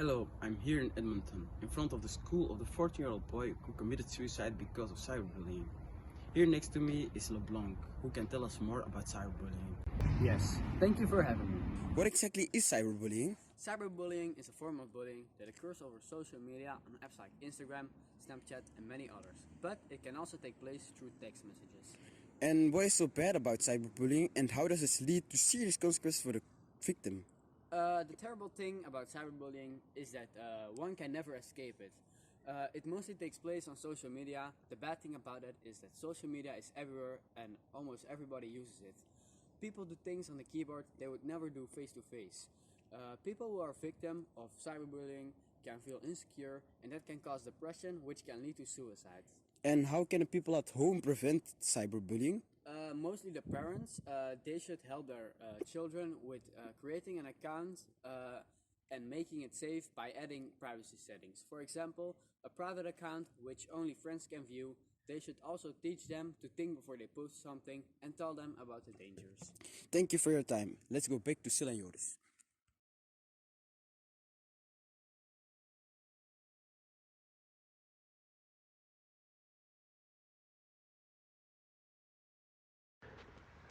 Hello, I'm here in Edmonton, in front of the school of the 14-year-old boy who committed suicide because of cyberbullying. Here next to me is LeBlanc, who can tell us more about cyberbullying. Yes, thank you for having me. What exactly is cyberbullying? Cyberbullying is a form of bullying that occurs over social media on apps like Instagram, Snapchat, and many others. But it can also take place through text messages. And what is so bad about cyberbullying, and how does this lead to serious consequences for the victim? The terrible thing about cyberbullying is that one can never escape it. It mostly takes place on social media. The bad thing about it is that social media is everywhere and almost everybody uses it. People do things on the keyboard they would never do face to face. People who are victim of cyberbullying can feel insecure, and that can cause depression, which can lead to suicide. And how can the people at home prevent cyberbullying? Mostly the parents, they should help their children with creating an account and making it safe by adding privacy settings. For example, a private account which only friends can view. They should also teach them to think before they post something and tell them about the dangers. Thank you for your time. Let's go back to Sil and Joris.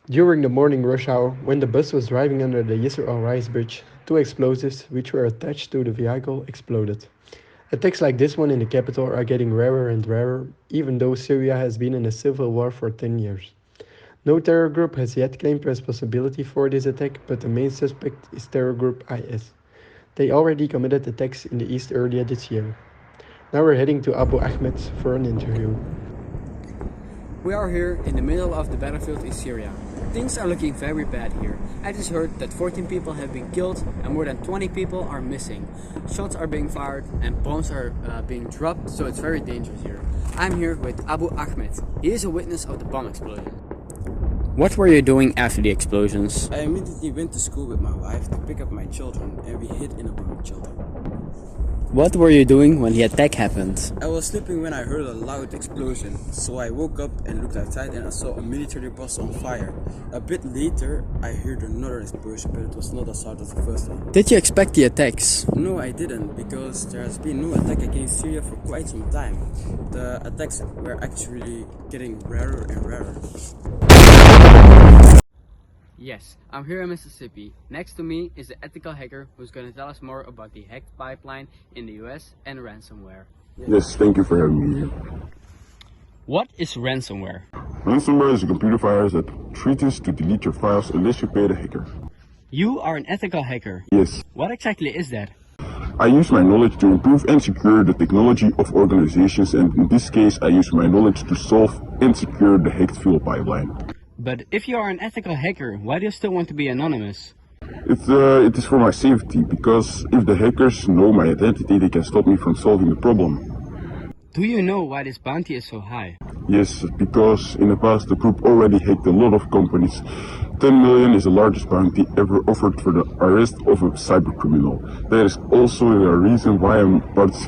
During the morning rush hour, when the bus was driving under the Yisrael Rice Bridge, two explosives, which were attached to the vehicle, exploded. Attacks like this one in the capital are getting rarer and rarer, even though Syria has been in a civil war for 10 years. No terror group has yet claimed responsibility for this attack, but the main suspect is terror group IS. They already committed attacks in the east earlier this year. Now we're heading to Abu Ahmed for an interview. We are here in the middle of the battlefield in Syria. Things are looking very bad here. I just heard that 14 people have been killed and more than 20 people are missing. Shots are being fired and bombs are being dropped, so it's very dangerous here. I'm here with Abu Ahmed. He is a witness of the bomb explosion. What were you doing after the explosions? I immediately went to school with my wife to pick up my children, and we hid in a bomb shelter. What were you doing when the attack happened? I was sleeping when I heard a loud explosion, so I woke up and looked outside and I saw a military bus on fire. A bit later, I heard another explosion, but it was not as hard as the first one. Did you expect the attacks? No, I didn't, because there has been no attack against Syria for quite some time. The attacks were actually getting rarer and rarer. Yes, I'm here in Mississippi. Next to me is the ethical hacker who's going to tell us more about the hacked pipeline in the US and ransomware. Yes, thank you for having me here. What is ransomware? Ransomware is a computer virus that threatens to delete your files unless you pay the hacker. You are an ethical hacker. Yes, What exactly is that? I use my knowledge to improve and secure the technology of organizations, and in this case I use my knowledge to solve and secure the hacked file pipeline. But if you are an ethical hacker, why do you still want to be anonymous? It is for my safety, because if the hackers know my identity, they can stop me from solving the problem. Do you know why this bounty is so high? Yes, because in the past the group already hacked a lot of companies. 10 million is the largest bounty ever offered for the arrest of a cybercriminal. That is also the reason why I'm participating